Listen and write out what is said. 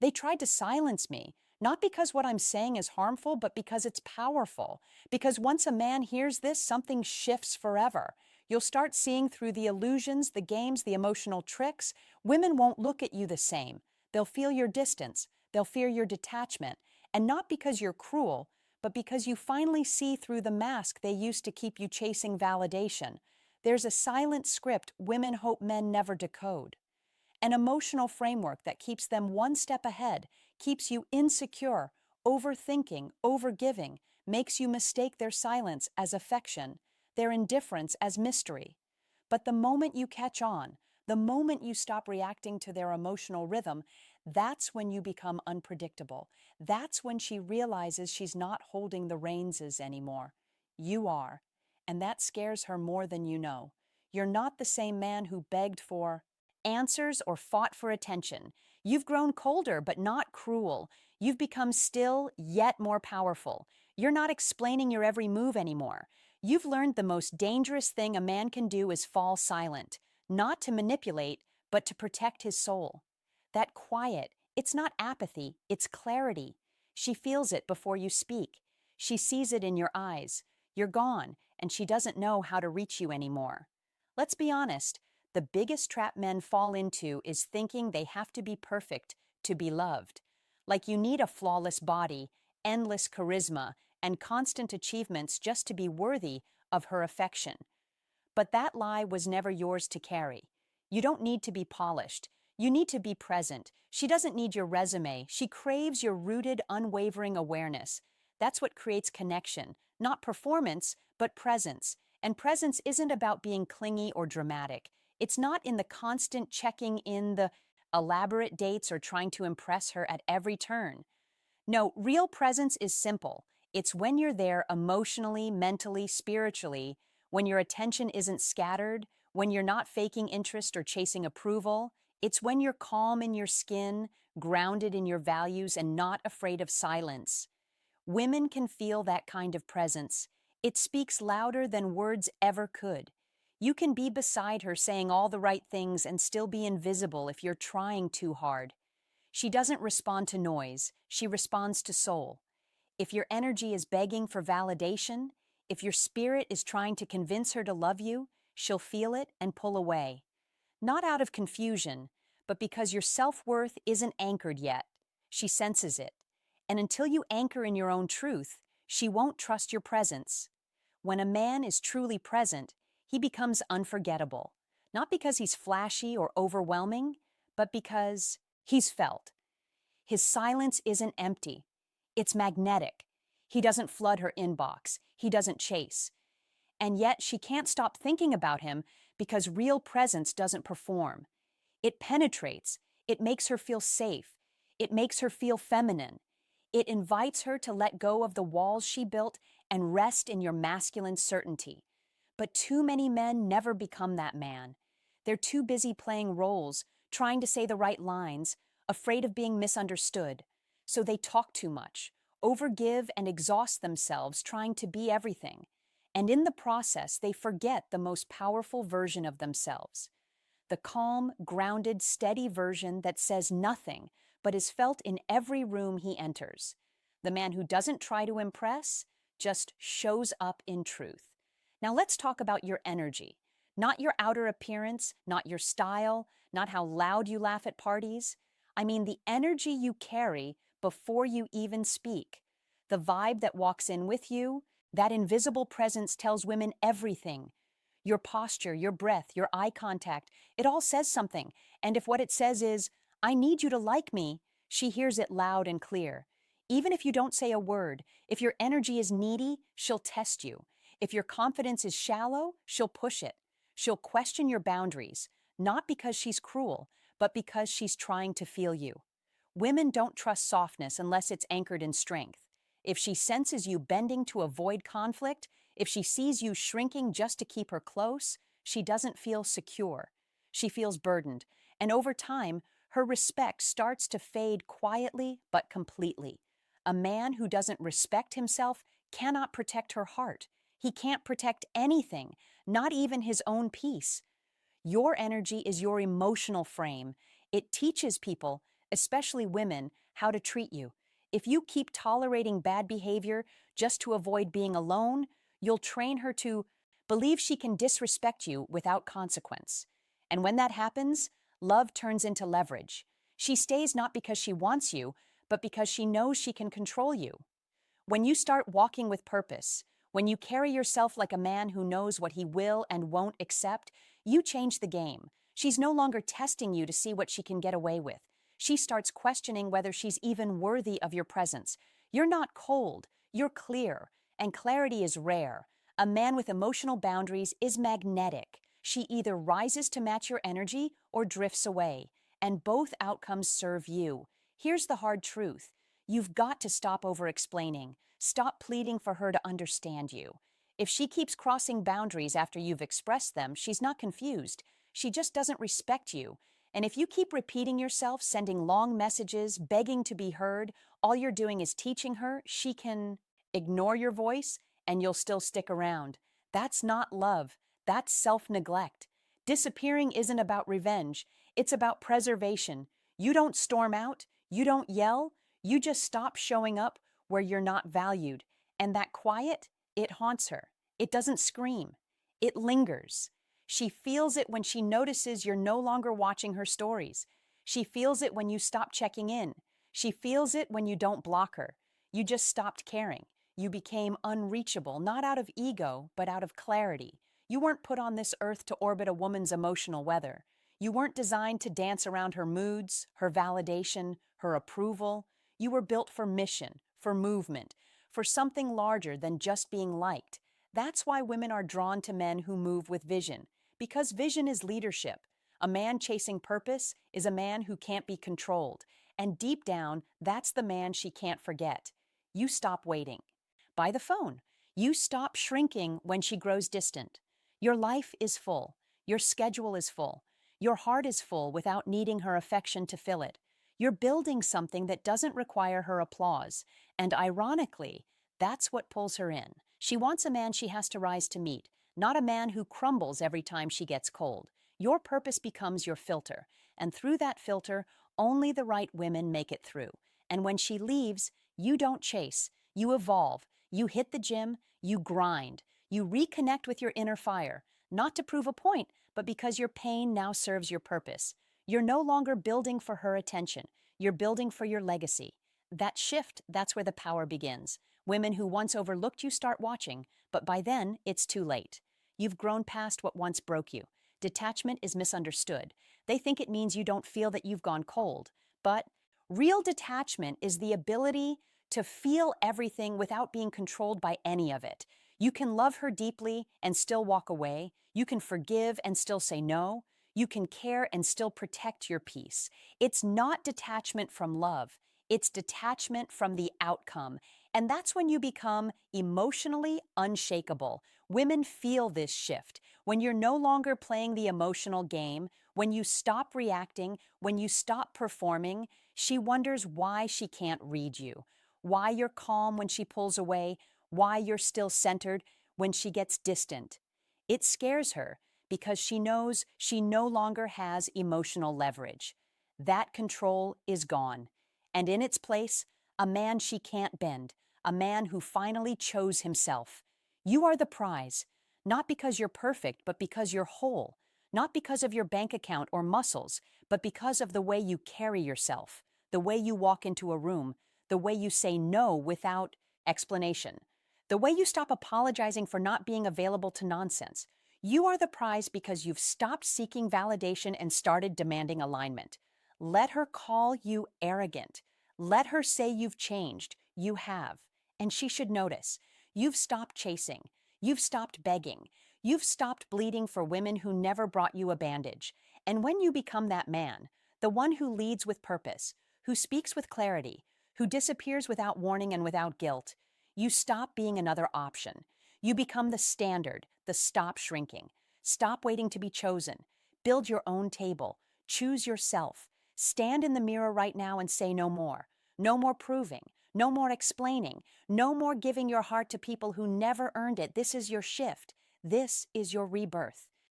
They tried to silence me, not because what I'm saying is harmful, but because it's powerful. Because once a man hears this, something shifts forever. You'll start seeing through the illusions, the games, the emotional tricks. Women won't look at you the same. They'll feel your distance. They'll fear your detachment. And not because you're cruel, but because you finally see through the mask they used to keep you chasing validation. There's a silent script women hope men never decode. An emotional framework that keeps them one step ahead, keeps you insecure, overthinking, overgiving, makes you mistake their silence as affection, their indifference as mystery. But the moment you catch on, the moment you stop reacting to their emotional rhythm, that's when you become unpredictable. That's when she realizes she's not holding the reins anymore. You are. And that scares her more than you know. You're not the same man who begged for answers or fought for attention. You've grown colder, but not cruel. You've become still, yet more powerful. You're not explaining your every move anymore. You've learned the most dangerous thing a man can do is fall silent, not to manipulate, but to protect his soul. That quiet, it's not apathy, it's clarity. She feels it before you speak. She sees it in your eyes. You're gone, and she doesn't know how to reach you anymore. Let's be honest. The biggest trap men fall into is thinking they have to be perfect to be loved. Like you need a flawless body, endless charisma, and constant achievements just to be worthy of her affection. But that lie was never yours to carry. You don't need to be polished. You need to be present. She doesn't need your resume. She craves your rooted, unwavering awareness. That's what creates connection, not performance, but presence. And presence isn't about being clingy or dramatic. It's not in the constant checking in, the elaborate dates, or trying to impress her at every turn. No, real presence is simple. It's when you're there emotionally, mentally, spiritually, when your attention isn't scattered, when you're not faking interest or chasing approval. It's when you're calm in your skin, grounded in your values, and not afraid of silence. Women can feel that kind of presence. It speaks louder than words ever could. You can be beside her saying all the right things and still be invisible if you're trying too hard. She doesn't respond to noise, she responds to soul. If your energy is begging for validation, if your spirit is trying to convince her to love you, she'll feel it and pull away. Not out of confusion, but because your self-worth isn't anchored yet. She senses it. And until you anchor in your own truth, she won't trust your presence. When a man is truly present, he becomes unforgettable. Not because he's flashy or overwhelming, but because he's felt. His silence isn't empty. It's magnetic. He doesn't flood her inbox. He doesn't chase. And yet she can't stop thinking about him because real presence doesn't perform. It penetrates. It makes her feel safe. It makes her feel feminine. It invites her to let go of the walls she built and rest in your masculine certainty. But too many men never become that man. They're too busy playing roles, trying to say the right lines, afraid of being misunderstood. So they talk too much, overgive, and exhaust themselves trying to be everything. And in the process, they forget the most powerful version of themselves. The calm, grounded, steady version that says nothing, but is felt in every room he enters. The man who doesn't try to impress, just shows up in truth. Now let's talk about your energy. Not your outer appearance, not your style, not how loud you laugh at parties. I mean the energy you carry before you even speak. The vibe that walks in with you, that invisible presence tells women everything. Your posture, your breath, your eye contact, it all says something. And if what it says is, I need you to like me, she hears it loud and clear. Even if you don't say a word, if your energy is needy, she'll test you. If your confidence is shallow, she'll push it. She'll question your boundaries, not because she's cruel, but because she's trying to feel you. Women don't trust softness unless it's anchored in strength. If she senses you bending to avoid conflict, if she sees you shrinking just to keep her close, she doesn't feel secure. She feels burdened, and over time, her respect starts to fade quietly but completely. A man who doesn't respect himself cannot protect her heart. He can't protect anything, not even his own peace. Your energy is your emotional frame. It teaches people especially women, how to treat you. If you keep tolerating bad behavior just to avoid being alone, you'll train her to believe she can disrespect you without consequence. And when that happens, love turns into leverage. She stays not because she wants you, but because she knows she can control you. When you start walking with purpose, when you carry yourself like a man who knows what he will and won't accept, you change the game. She's no longer testing you to see what she can get away with. She starts questioning whether she's even worthy of your presence. You're not cold, you're clear, and clarity is rare. A man with emotional boundaries is magnetic. She either rises to match your energy or drifts away, and both outcomes serve you. Here's the hard truth. You've got to stop over-explaining. Stop pleading for her to understand you. If she keeps crossing boundaries after you've expressed them, she's not confused. She just doesn't respect you. And if you keep repeating yourself, sending long messages, begging to be heard, all you're doing is teaching her she can ignore your voice and you'll still stick around. That's not love. That's self-neglect. Disappearing isn't about revenge. It's about preservation. You don't storm out. You don't yell. You just stop showing up where you're not valued. And that quiet, it haunts her. It doesn't scream. It lingers. She feels it when she notices you're no longer watching her stories. She feels it when you stop checking in. She feels it when you don't block her. You just stopped caring. You became unreachable, not out of ego, but out of clarity. You weren't put on this earth to orbit a woman's emotional weather. You weren't designed to dance around her moods, her validation, her approval. You were built for mission, for movement, for something larger than just being liked. That's why women are drawn to men who move with vision, because vision is leadership. A man chasing purpose is a man who can't be controlled, and deep down, that's the man she can't forget. You stop waiting. By the phone. You stop shrinking when she grows distant. Your life is full. Your schedule is full. Your heart is full without needing her affection to fill it. You're building something that doesn't require her applause, and ironically, that's what pulls her in. She wants a man she has to rise to meet, not a man who crumbles every time she gets cold. Your purpose becomes your filter, and through that filter, only the right women make it through. And when she leaves, you don't chase, you evolve, you hit the gym, you grind, you reconnect with your inner fire, not to prove a point, but because your pain now serves your purpose. You're no longer building for her attention. You're building for your legacy. That shift, that's where the power begins. Women who once overlooked you start watching, but by then, it's too late. You've grown past what once broke you. Detachment is misunderstood. They think it means you don't feel that you've gone cold. But real detachment is the ability to feel everything without being controlled by any of it. You can love her deeply and still walk away. You can forgive and still say no. You can care and still protect your peace. It's not detachment from love. It's detachment from the outcome. And that's when you become emotionally unshakable. Women feel this shift. When you're no longer playing the emotional game, when you stop reacting, when you stop performing, she wonders why she can't read you, why you're calm when she pulls away, why you're still centered when she gets distant. It scares her because she knows she no longer has emotional leverage. That control is gone. And in its place, a man she can't bend, a man who finally chose himself. You are the prize, not because you're perfect, but because you're whole, not because of your bank account or muscles, but because of the way you carry yourself, the way you walk into a room, the way you say no without explanation, the way you stop apologizing for not being available to nonsense. You are the prize because you've stopped seeking validation and started demanding alignment. Let her call you arrogant. Let her say you've changed. You have. And she should notice. You've stopped chasing. You've stopped begging. You've stopped bleeding for women who never brought you a bandage. And when you become that man, the one who leads with purpose, who speaks with clarity, who disappears without warning and without guilt, you stop being another option. You become the standard, the stop shrinking. Stop waiting to be chosen. Build your own table. Choose yourself. Stand in the mirror right now and say no more. No more proving. No more explaining. No more giving your heart to people who never earned it. This is your shift. This is your rebirth.